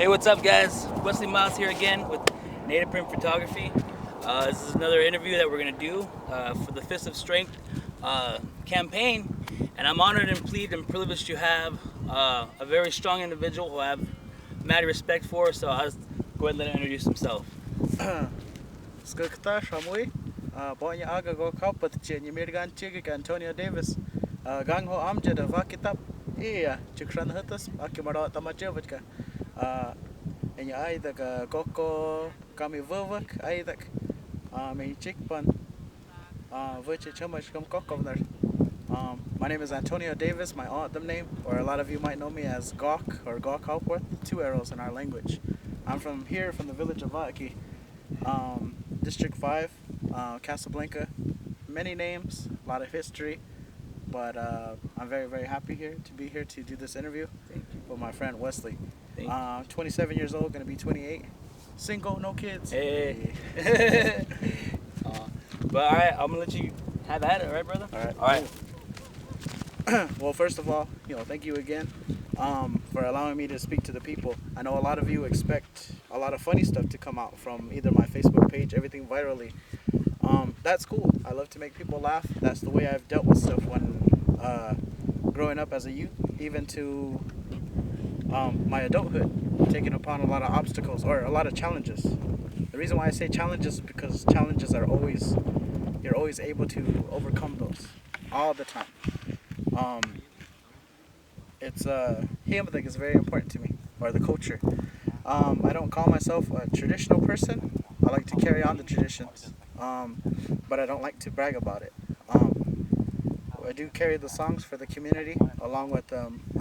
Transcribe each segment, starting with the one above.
Hey, what's up, guys? Wesley Miles here again with Native Print Photography. This is another interview that we're going to do for the Fist of Strength campaign. And I'm honored and pleased and privileged to have a very strong individual who I have mad respect for. So I'll just go ahead and let him introduce himself. Skukta Shamui, Bonya Aga Gohk Hapoth, Mirgan Chigik, Antonio Davis, Gangho Amjad of Akitab, Chikran Hutus, Akimara Tamajevika, and you either Goko Kami Vovak, either May Chikpan, which is how much come Governor. My name is Antonio Davis, my autumn name, or a lot of you might know me as Gohk or Gohk Hapoth, 2 arrows in our language. I'm from here, from the village of Vaki. District 5, Casablanca, many names, a lot of history, but I'm very, very happy to be here to do this interview with my friend Wesley. 27 years old, gonna be 28, single, no kids. Hey. But all right, I'm gonna let you have at it, all right, brother? All right. Well, first of all, thank you again for allowing me to speak to the people. I know a lot of you expect a lot of funny stuff to come out from either my Facebook page, everything virally. That's cool. I love to make people laugh. That's the way I've dealt with stuff when growing up as a youth, even to my adulthood, taking upon a lot of obstacles or a lot of challenges. The reason why I say challenges is because challenges are you're always able to overcome those all the time. It's him that is very important to me, or the culture. I don't call myself a traditional person. I like to carry on the traditions, but I don't like to brag about it. I do carry the songs for the community along with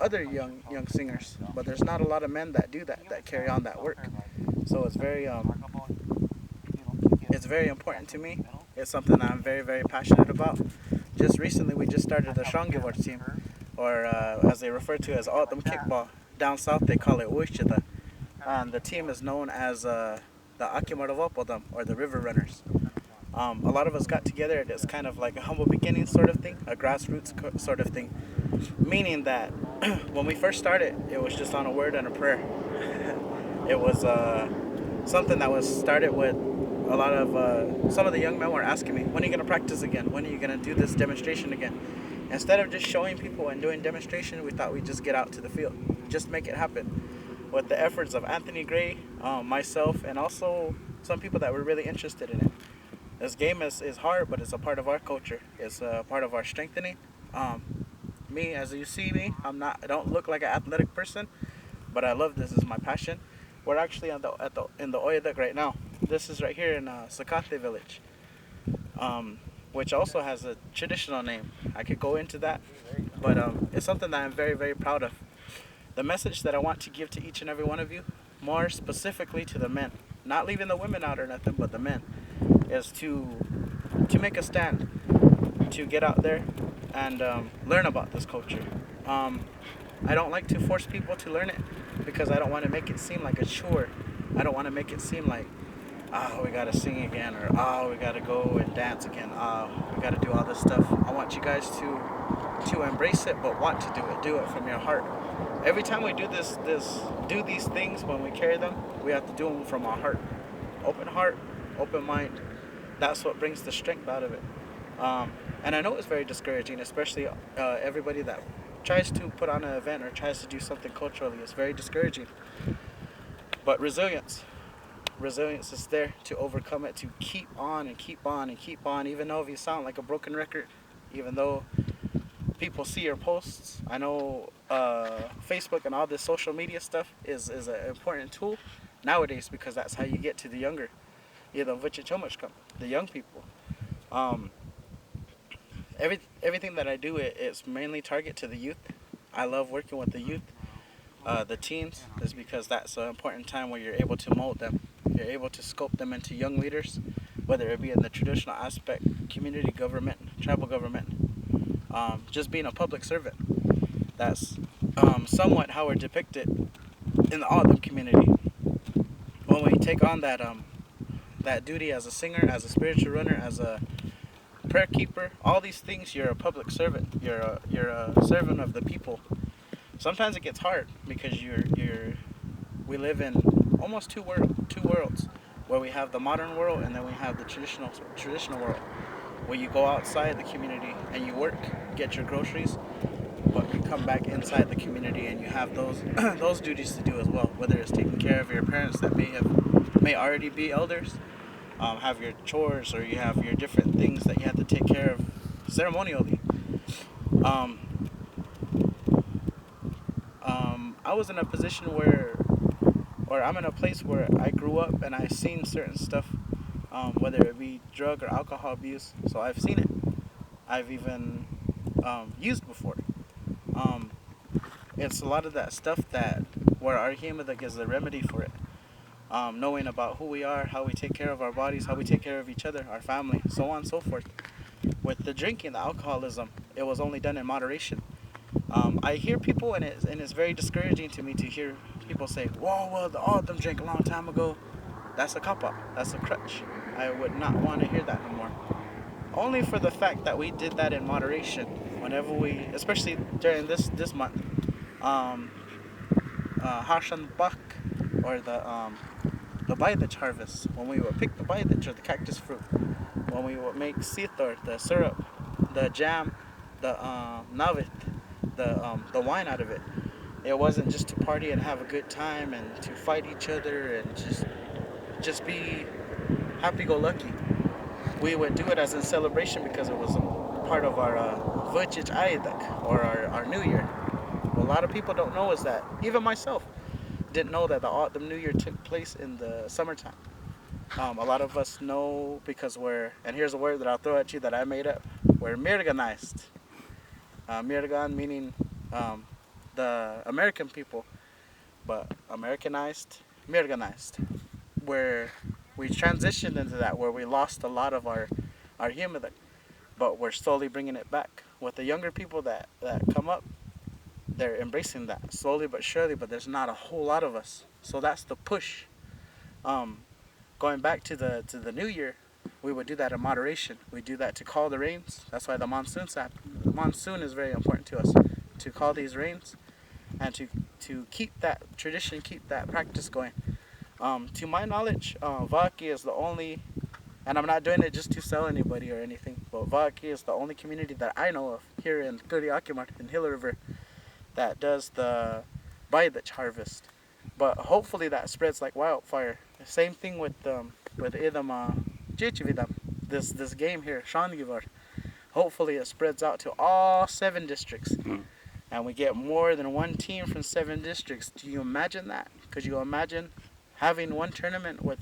other young singers, but there's not a lot of men that do that carry on that work. So it's very important to me. It's something that I'm very, very passionate about. Just recently, we just started the Shangivor team, or as they refer to as Autumn Kickball. Down south, they call it Uishita. And the team is known as the Akimaravapodam, or the River Runners. A lot of us got together. It's kind of like a humble beginning sort of thing, a grassroots sort of thing. Meaning that when we first started, it was just on a word and a prayer. It was something that was started with a lot of, some of the young men were asking me, when are you going to practice again? When are you going to do this demonstration again? Instead of just showing people and doing demonstration, we thought we'd just get out to the field, just make it happen. With the efforts of Anthony Gray, myself, and also some people that were really interested in it. This game is hard, but it's a part of our culture. It's a part of our strengthening. Me, as you see me, I don't look like an athletic person, but I love this. This is my passion. We're actually in the Oyadak right now. This is right here in Sakate village, which also has a traditional name. I could go into that, but it's something that I'm very, very proud of. The message that I want to give to each and every one of you, more specifically to the men, not leaving the women out or nothing, but the men, is to make a stand, to get out there and learn about this culture. I don't like to force people to learn it because I don't want to make it seem like a chore. I don't want to make it seem like, we gotta sing again, or we gotta go and dance again, we gotta do all this stuff. I want you guys to embrace it, but want to do it from your heart. Every time we do these things, when we carry them, we have to do them from our heart, open mind. That's what brings the strength out of it. And I know it's very discouraging, especially everybody that tries to put on an event or tries to do something culturally. It's very discouraging. But resilience is there to overcome it, to keep on and keep on and keep on, even though if you sound like a broken record, even though people see your posts. I know Facebook and all this social media stuff is an important tool nowadays because that's how you get to the younger, the young people. Everything that I do, it's mainly target to the youth. I love working with the youth, the teens, is because that's an important time where you're able to mold them. You're able to scope them into young leaders, whether it be in the traditional aspect, community government, tribal government, just being a public servant. That's somewhat how we're depicted in the Autumn community. When we take on that duty as a singer, as a spiritual runner, as a prayer keeper, all these things, you're a public servant. You're a servant of the people. Sometimes it gets hard because you're we live in almost two worlds, where we have the modern world and then we have the traditional world, where you go outside the community and you work, get your groceries, but you come back inside the community and you have those those duties to do as well. Whether it's taking care of your parents that may already be elders, have your chores, or you have your different things that you have to take care of ceremonially. Um, I was in a position or I'm in a place where I grew up and I've seen certain stuff, whether it be drug or alcohol abuse. So I've seen it. I've even used before. Um, it's a lot of that stuff that where our Himadak is the remedy for it. Knowing about who we are, how we take care of our bodies, how we take care of each other, our family, so on and so forth. With the drinking, the alcoholism, it was only done in moderation. I hear people, and it's very discouraging to me to hear people say, "Whoa, well, all of them drank a long time ago." That's a cop out. That's a crutch. I would not want to hear that no more. Only for the fact that we did that in moderation. Whenever we, especially during this month, um, Hashan Bak, or the baidach harvest, when we would pick the baidach, or the cactus fruit, when we would make sitar, the syrup, the jam, the navit, the wine out of it. It wasn't just to party and have a good time and to fight each other and just be happy-go-lucky. We would do it as a celebration because it was a part of our Vujij Aidak, or our New Year. What a lot of people don't know is that, even myself, didn't know that the Autumn New Year took place in the summertime. A lot of us know because and here's a word that I'll throw at you that I made up, we're Mirganized. Mirgan meaning the American people, but Americanized, Mirganized, where we transitioned into that, where we lost a lot of our Himadak, but we're slowly bringing it back. With the younger people that come up, they're embracing that slowly but surely, but there's not a whole lot of us. So that's the push. Going back to the new year, we would do that in moderation. We do that to call the rains. That's why the monsoon is very important to us, to call these rains and to keep that tradition, keep that practice going. To my knowledge, Vaki is the only, and I'm not doing it just to sell anybody or anything, but Vaki is the only community that I know of here in Kuriakimar, in Hill River, that does the Baidach harvest. But hopefully that spreads like wildfire. Same thing with Idam Chichividam, this game here, Shangivar. Hopefully it spreads out to all 7 districts. And we get more than one team from 7 districts. Do you imagine that? Could you imagine having one tournament with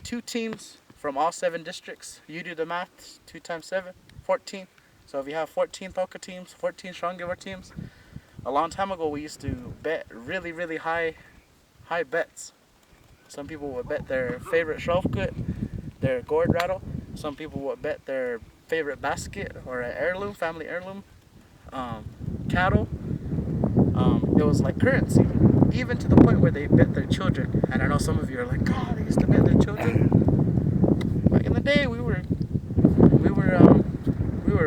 2 teams from all 7 districts? You do the math, 2 times 7, 14. So if you have 14 Thoka teams, 14 Shangivar teams, a long time ago we used to bet really, really high bets. Some people would bet their favorite shelfkut, their gourd rattle. Some people would bet their favorite basket or an heirloom, family heirloom, cattle. It was like currency, even to the point where they bet their children. And I know some of you are like, God, they used to bet their children. Back in the day, we were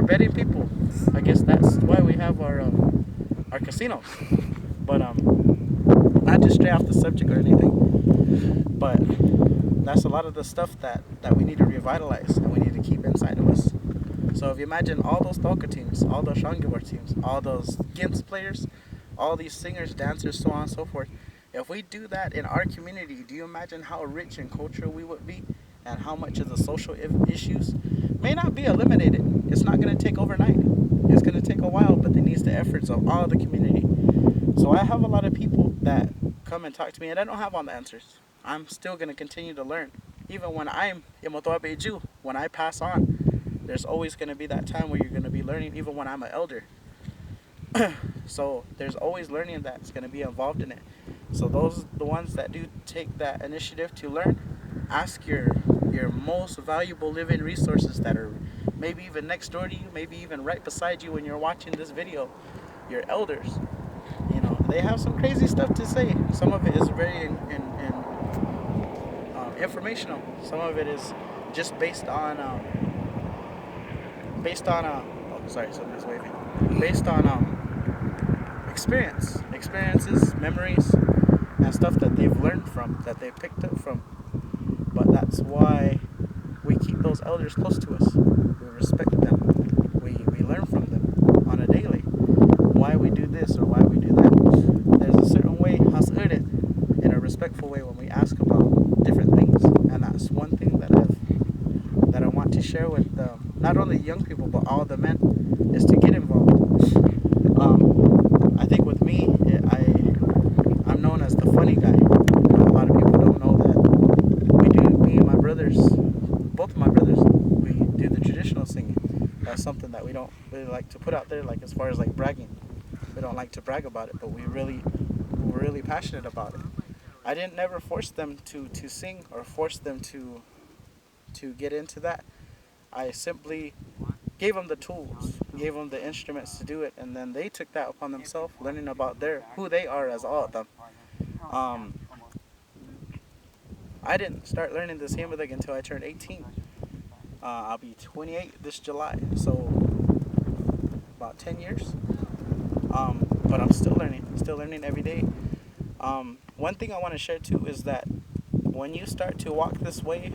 betting people. I guess that's why we have our casinos. But not to stray off the subject or anything, but that's a lot of the stuff that we need to revitalize and we need to keep inside of us. So if you imagine all those Thoka teams, all those Shangivar teams, all those Gins players, all these singers, dancers, so on and so forth, if we do that in our community, do you imagine how rich in culture we would be, and how much of the social issues may not be eliminated? It's not going to take overnight. It's going to take a while, but it needs the efforts of all the community. So I have a lot of people that come and talk to me, and I don't have all the answers. I'm still going to continue to learn. Even when I'm Imotoabeju, when I pass on, there's always going to be that time where you're going to be learning, even when I'm an elder. So there's always learning that's going to be involved in it. So those the ones that do take that initiative to learn, ask your most valuable living resources that are maybe even next door to you, maybe even right beside you when you're watching this video, your elders. You know, they have some crazy stuff to say. Some of it is very informational. Some of it is just based on oh, sorry, somebody's waving. Based on experiences, memories, stuff that they've learned from, that they picked up from. But that's why we keep those elders close to us. We respect them. We learn from them on a daily. Why we do this or why we do that. There's a certain way, in a respectful way, when we ask about different things. And that's one thing that I want to share with not only young people but all the men, is to get involved. I think with me, I'm known as the funny guy. A lot of people don't know that me and my brothers, both of my brothers, we do the traditional singing. That's something that we don't really like to put out there, like as far as like bragging. We don't like to brag about it, but we're really passionate about it. I didn't never force them to sing or force them to get into that. I simply gave them the tools, gave them the instruments to do it, and then they took that upon themselves, learning about who they are as all of them. I didn't start learning this hymn until I turned 18. I'll be 28 this July, so about 10 years. But I'm still learning every day. One thing I want to share too is that when you start to walk this way,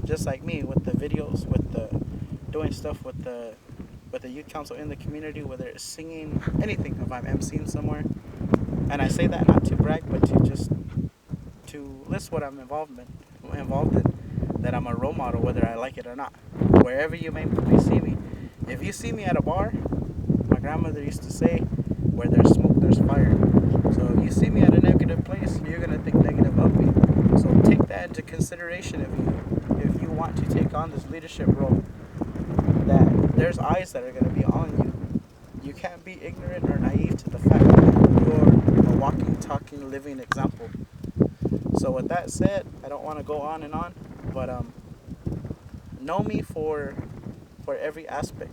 just like me, with the videos, with the doing stuff with the youth council in the community, whether it's singing, anything, if I'm emceeing somewhere, and I say that not to brag, but to list what I'm involved in, that I'm a role model, whether I like it or not. Wherever you may see me, if you see me at a bar, my grandmother used to say, where there's smoke, there's fire. So if you see me at a negative place, you're gonna think negative of me. So take that into consideration if you want to take on this leadership role. That there's eyes that are gonna be on you. You can't be ignorant or naive to the fact that you're a walking, talking, living example. So with that said, I don't want to go on and on, but know me for every aspect.